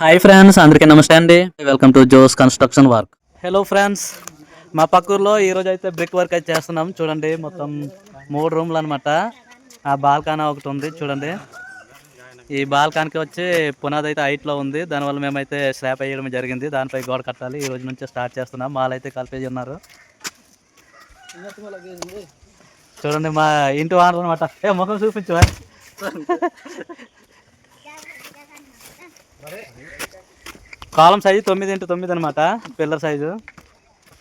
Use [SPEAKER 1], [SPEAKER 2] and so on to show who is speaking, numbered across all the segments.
[SPEAKER 1] Hi friends, అందరికీ నమస్తే అండి. Welcome to Joe's construction work. Hello friends, మా పక్కూరులో ఈరోజు అయితే బ్రిక్ వర్క్ అయితే చేస్తున్నాం. చూడండి, మొత్తం 3 రూమ్లు అనమాట. ఆ బాల్కానా ఒకటి ఉంది చూడండి. ఈ బాల్కానికి వచ్చి పునాది అయితే హైట్లో ఉంది. దానివల్ల మేమైతే స్లాబ్ వేయడం జరిగింది. దానిపై గోడ కట్టాలి. ఈ రోజు నుంచే స్టార్ట్ చేస్తున్నాం. మాల్ అయితే కలిపేసి ఉన్నారు. చూడండి, మా ఇంటి వానరు అనమాట. ముఖం చూపించు. కాలం సైజు 9x9 అనమాట, పిల్లర్ సైజు.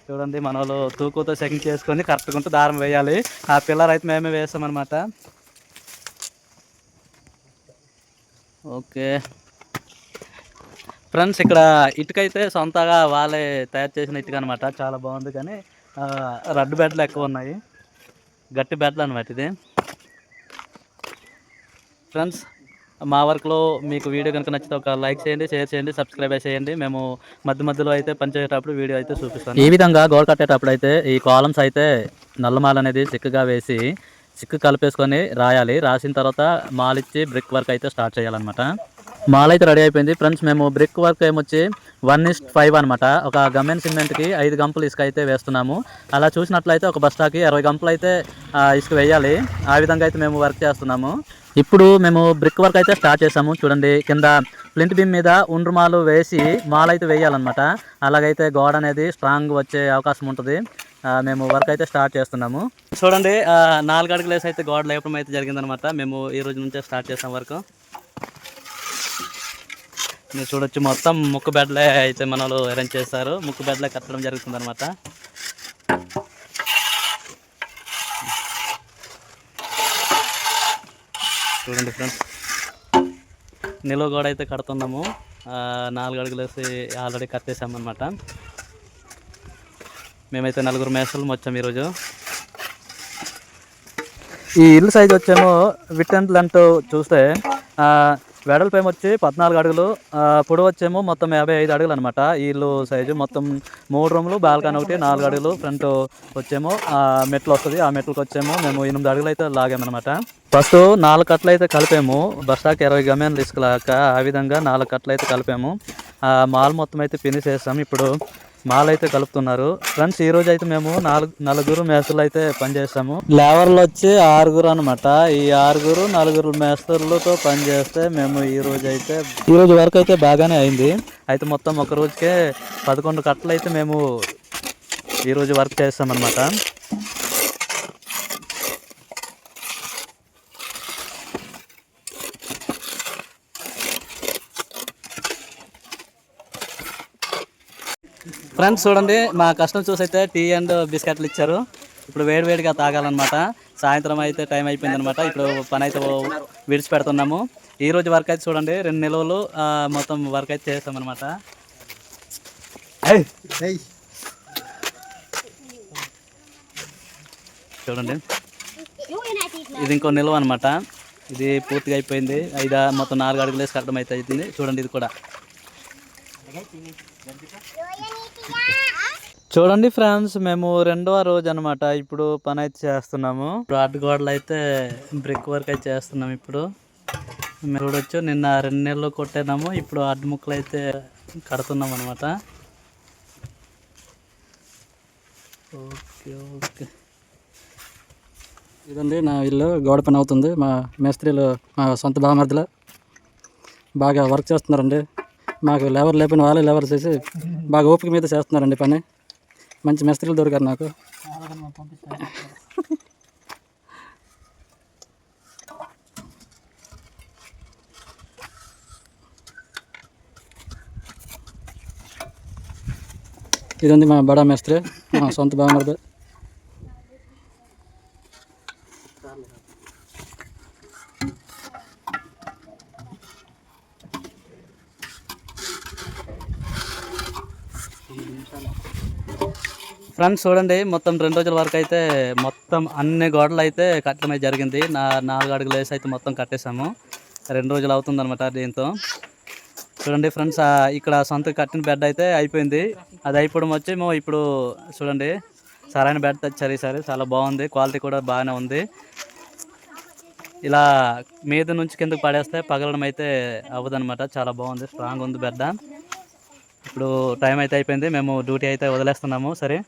[SPEAKER 1] చూడండి, మన వాళ్ళు తూకుతో చెకింగ్ చేసుకొని కరెక్ట్గా ఉంటే దారం వేయాలి. ఆ పిల్లర్ అయితే మేమే వేస్తామన్నమాట. ఓకే ఫ్రెండ్స్, ఇక్కడ ఇటుక అయితే సొంతగా వాళ్ళే తయారు చేసిన ఇటుక అనమాట. చాలా బాగుంది, కానీ రెడ్ బెడ్లు ఎక్కువ ఉన్నాయి. గట్టి బెడ్లు అనమాట ఇది. ఫ్రెండ్స్, మా వర్క్లో మీకు వీడియో కనుక నచ్చితే ఒక లైక్ చేయండి, షేర్ చేయండి, సబ్స్క్రైబ్ చేయండి. మేము మధ్యలో అయితే పనిచేసేటప్పుడు వీడియో అయితే చూపిస్తాను. ఈ విధంగా గోడ కట్టేటప్పుడు అయితే ఈ కాలమ్స్ అయితే నల్లమాల అనేది చిక్కగా వేసి చిక్కు కలిపేసుకొని రాయాలి. రాసిన తర్వాత మాల్ ఇచ్చి బ్రిక్ వర్క్ అయితే స్టార్ట్ చేయాలన్నమాట. మాల్ అయితే రెడీ అయిపోయింది ఫ్రెండ్స్. మేము బ్రిక్ వర్క్ ఏమొచ్చి 1:5 అనమాట. ఒక గమ్మెన్ సిమెంట్కి 5 గంపలు ఇసుక అయితే వేస్తున్నాము. అలా చూసినట్లయితే ఒక బస్తాకి 60 గంపలు అయితే ఇసుక వేయాలి. ఆ విధంగా అయితే మేము వర్క్ చేస్తున్నాము. ఇప్పుడు మేము బ్రిక్ వర్క్ అయితే స్టార్ట్ చేసాము. చూడండి, కింద ప్లింట్ బీమ్ మీద ఉండ్రుమాలు వేసి మాల్ అయితే వేయాలన్నమాట. అలాగైతే గోడ అనేది స్ట్రాంగ్ వచ్చే అవకాశం ఉంటుంది. మేము వర్క్ అయితే స్టార్ట్ చేస్తున్నాము. చూడండి, 4 అడుగులు వేసి అయితే గోడ లేపడం అయితే జరిగిందనమాట. మేము ఈ రోజు నుంచే స్టార్ట్ చేసాం వర్క్. మీరు చూడొచ్చు, మొత్తం ముక్కు బెడ్లే అయితే మన వాళ్ళు అరేంజ్ చేస్తారు. ముక్కు బెడ్లే కట్టడం జరుగుతుంది అనమాట. చూడండి ఫ్రెండ్స్, నిలువ గోడ అయితే కడుతున్నాము. 4 అడుగులు వేసి ఆల్రెడీ కట్టేసామన్నమాట. మేమైతే 4 మేస్త్రులు వచ్చాము ఈరోజు. ఈ ఇల్లు సైజ్ వచ్చేమో విత్ అండ్ లెంత్ చూస్తే వెడల్పు ఏమొచ్చి 14 అడుగులు, పొడవు వచ్చేమో మొత్తం 55 అడుగులు అనమాట. ఈ ఇల్లు సైజు మొత్తం 3 రూములు, బాల్కనీ ఒకటి, 4 అడుగులు. ఫ్రంట్ వచ్చేమో మెట్లు వస్తుంది. ఆ మెట్లకు వచ్చేమో మేము 8 అడుగులు అయితే లాగామన్నమాట. ఫస్ట్ 4 కట్టలు అయితే కలిపాము. బస్తాకి 20 గమ్యాన్లు తీసుకులాక ఆ విధంగా 4 కట్టలు అయితే కలిపాము. మాల్ మొత్తం అయితే ఫినిష్ చేస్తాము. ఇప్పుడు మాల్ అయితే కలుపుతున్నారు. ఫ్రెండ్స్, ఈ రోజు అయితే మేము 4 మేస్త్రులు అయితే పనిచేస్తాము. లేబర్లు వచ్చి 6 అనమాట. ఈ 4 మేస్త్రులతో పనిచేస్తే మేము ఈ రోజు వరకు అయితే బాగానే అయింది. అయితే మొత్తం ఒక రోజుకే 11 కట్టలు అయితే మేము ఈరోజు వర్క్ చేస్తామన్నమాట. ఫ్రెండ్స్, చూడండి, మా కష్టం చూసి అయితే టీ అండ్ బిస్కెట్లు ఇచ్చారు. ఇప్పుడు వేడివేడిగా తాగాలన్నమాట. సాయంత్రం అయితే టైం అయిపోయింది అనమాట. ఇప్పుడు పని అయితే విడిచిపెడుతున్నాము. ఈ రోజు వర్క్ అయితే చూడండి, 2 నిలువలు మొత్తం వర్క్ అయితే చేస్తామన్నమాట. చూడండి, ఇది ఇంకో నిలువ అనమాట. ఇది పూర్తిగా అయిపోయింది. మొత్తం 4 అడుగులు వేసి కట్టడం అయితే అవుతుంది. చూడండి, ఇది కూడా చూడండి ఫ్రెండ్స్, మేము 2వ రోజు అనమాట. ఇప్పుడు పని అయితే చేస్తున్నాము. ఇప్పుడు అడ్డు గోడలు అయితే బ్రిక్ వర్క్ అయితే చేస్తున్నాము. ఇప్పుడు మేము చూడొచ్చు, నిన్న 2 నెలలు కొట్టినాము. ఇప్పుడు అడ్డు ముక్కలు అయితే కడుతున్నాం అనమాట. ఓకే
[SPEAKER 2] ఇదండి నా ఇల్లు. గోడ పని అవుతుంది. మా మేస్త్రీలు మా సొంత బామర్దులు బాగా వర్క్ చేస్తున్నారండి. మాకు లేబర్ లేపిన వాళ్ళే లేబర్ చేసి బాగా ఓపిక మీద చేస్తున్నారండి పని. మంచి మేస్త్రీలు దొరికారు నాకు. ఇదండి మా బడా మేస్త్రి, మా సొంత బామర్ది.
[SPEAKER 1] ఫ్రెండ్స్, చూడండి, మొత్తం 2 రోజుల వరకు అయితే మొత్తం అన్ని గోడలు అయితే కట్టడం జరిగింది. 4 అడుగులు వేసి అయితే మొత్తం కట్టేసాము. 2 రోజులు అవుతుంది అనమాట దీంతో. చూడండి ఫ్రెండ్స్, ఇక్కడ సొంత కట్టిన బెడ్ అయితే అయిపోయింది. అది అయిపోవడం వచ్చేమో ఇప్పుడు చూడండి, సరైన బెడ్ తెచ్చారు ఈసారి. చాలా బాగుంది, క్వాలిటీ కూడా బాగానే ఉంది. ఇలా మీద నుంచి కిందకు పడేస్తే పగలడం అయితే అవ్వదన్నమాట. చాలా బాగుంది, స్ట్రాంగ్ ఉంది బెడ్డ. ఇప్పుడు టైం అయితే అయిపోయింది, మేము డ్యూటీ అయితే వదిలేస్తున్నాము. సరే,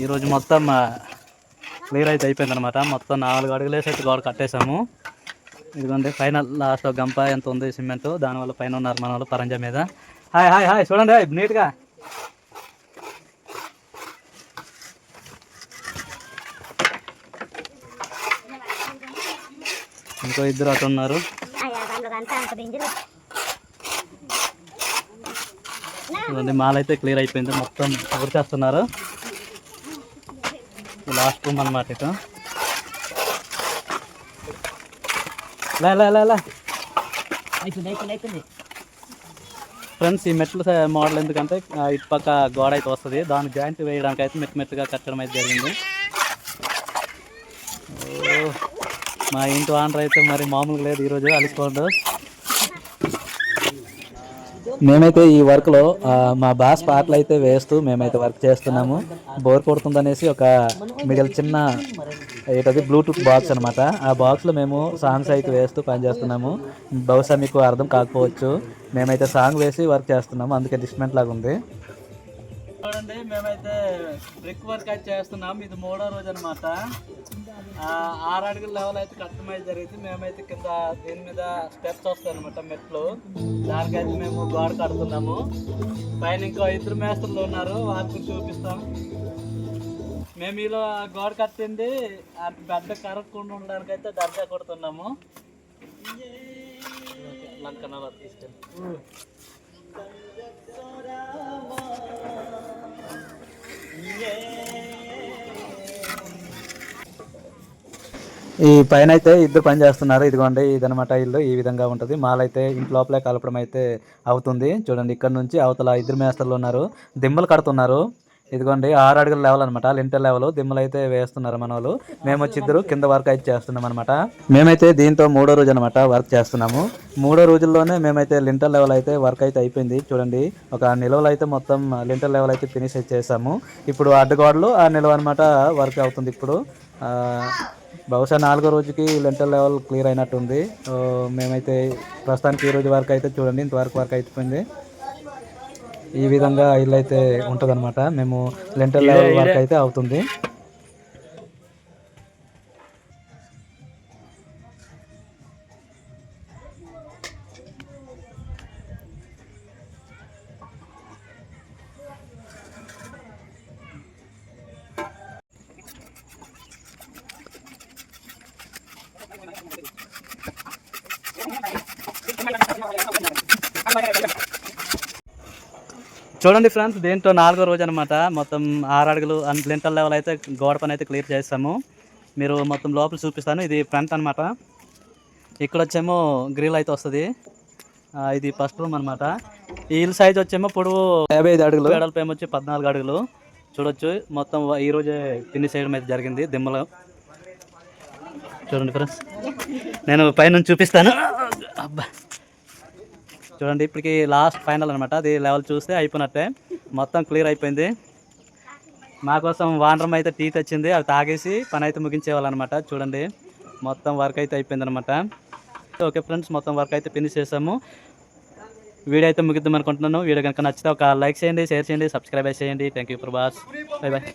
[SPEAKER 1] ఈరోజు మొత్తం క్లియర్ అయితే అయిపోయింది అనమాట. మొత్తం 4 అడుగులు వేసి అయితే గోడ కట్టేసాము. ఇదిగోండి ఫైనల్ లాస్ట్ గంప ఎంత ఉంది సిమెంట్, దానివల్ల పైన ఉన్నారు మన వాళ్ళు పరంజా మీద. హాయ్ హాయ్ హాయ్, చూడండి నీట్గా. ఇంకో ఇద్దరు అటు ఉన్నారు. మాల్ అయితే క్లియర్ అయిపోయింది, మొత్తం కవర్ చేస్తున్నారు. లాస్ట్ రూమ్ అన్నమాట ఇటు. ఫ్రెండ్స్, ఈ మెట్లు మోడల్ ఎందుకంటే ఇటు పక్క గోడ అయితే వస్తుంది, దాని జాయింట్ వేయడానికి అయితే మెట్టుగా కట్టడం అయితే జరిగింది. మా ఇంటి ఓనర్ అయితే మరి మామూలుగా లేదు, ఈరోజు అలిసిపోండు. మేమైతే ఈ వర్క్లో మా బాస్ పాటలు అయితే వేస్తూ మేమైతే వర్క్ చేస్తున్నాము. బోర్ కొడుతుందనేసి ఒక మిడిల్ చిన్న ఏంటది బ్లూటూత్ బాక్స్ అనమాట. ఆ బాక్స్లో మేము సాంగ్స్ అయితే వేస్తూ పనిచేస్తున్నాము. బహుశా మీకు అర్థం కాకపోవచ్చు, మేమైతే సాంగ్ వేసి వర్క్ చేస్తున్నాము, అందుకే డిస్మెంట్ లాగా ఉంది. చూడండి, మేమైతే బ్రిక్ వర్క్ అయితే చేస్తున్నాం. ఇది 3వ రోజు అనమాట. 6 అడుగుల లెవెల్ అయితే కస్టమైజ్ జరిగింది. మేమైతే కింద దీని మీద స్టెప్స్ వస్తాయి అనమాట, మెట్లు. దానికైతే మేము గోడ కడుతున్నాము. పైన ఇంకో 2 మేస్త్రులు ఉన్నారు, వాళ్ళకి చూపిస్తాం. మేము ఇలా గోడ కట్టింది పెద్ద కరగకుండా ఉండడానికి అయితే దర్జా కొడుతున్నాము. లంకనలో తీసుకెళ్ళి ఈ పైన అయితే ఇద్దరు పని చేస్తున్నారు. ఇదిగోండి, ఇదనమాట ఇల్లు. ఈ విధంగా ఉంటుంది. మాల్ అయితే ఇంటి లోపలే కలపడం అయితే అవుతుంది. చూడండి, ఇక్కడ నుంచి అవతల 2 మేస్తర్లు ఉన్నారు, దిమ్మలు కడుతున్నారు. ఇదిగోండి 6 అడుగుల లెవెల్ అనమాట, లింటర్ లెవెల్. దిమ్మలు అయితే వేస్తున్నారు మన వాళ్ళు. మేము వచ్చి ఇద్దరు కింద వర్క్ అయితే చేస్తున్నాం అనమాట. మేమైతే దీంతో 3వ రోజు అనమాట వర్క్ చేస్తున్నాము. 3 రోజుల్లోనే మేమైతే లింటర్ లెవెల్ అయితే వర్క్ అయితే అయిపోయింది. చూడండి, ఒక నిలువలు అయితే మొత్తం లింటర్ లెవెల్ అయితే ఫినిష్ చేసాము. ఇప్పుడు అడ్డగోడలు ఆ నిలువ అనమాట వర్క్ అవుతుంది. ఇప్పుడు బహుశా 4వ రోజుకి లింటర్ లెవెల్ క్లియర్ అయినట్టుంది. మేమైతే ప్రస్తుతానికి ఈ రోజు వరకు అయితే చూడండి ఇంతవరకు వర్క్ అయిపోయింది. ఈ విధంగా ఇల్లు అయితే ఉంటుంది అనమాట. మేము లింటర్ లెవెల్ వర్క్ అయితే అవుతుంది. చూడండి ఫ్రెండ్స్, దీంట్లో 4వ రోజు అనమాట. మొత్తం 6 అడుగులు లింటర్ లెవెల్ అయితే గోడ పని అయితే క్లియర్ చేస్తాము. మీరు మొత్తం లోపల చూపిస్తాను. ఇది ఫ్రంట్ అనమాట. ఇక్కడ వచ్చేమో గ్రిల్ అయితే వస్తుంది. ఇది ఫస్ట్ రూమ్ అనమాట. ఈ ఇల్లు సైజ్ వచ్చేమో పొడవు 55 అడుగులు, వెడల్పు ఏమో వచ్చి 14 అడుగులు. చూడొచ్చు, మొత్తం ఈరోజే ఫినిష్ చేయడం అయితే జరిగింది దిమ్మలో. చూడండి ఫ్రెండ్స్, నేను పైనుంచి చూపిస్తాను. అబ్బా, చూడండి, ఇప్పటికి లాస్ట్ ఫైనల్ అనమాట. అది లెవెల్ చూస్తే అయిపోయినట్టే, మొత్తం క్లియర్ అయిపోయింది. మా కోసం వానరం అయితే టీ తెచ్చింది, అవి తాగేసి పని అయితే ముగించేవాళ్ళనమాట. చూడండి, మొత్తం వర్క్ అయితే అయిపోయింది అనమాట. ఓకే ఫ్రెండ్స్, మొత్తం వర్క్ అయితే ఫినిష్ చేసాము. వీడియో అయితే ముగిద్దాం అనుకుంటున్నాను. వీడియో కనుక నచ్చితే ఒక లైక్ చేయండి, షేర్ చేయండి, సబ్స్క్రైబ్ చేయండి. Thank you for watch. Bye bye.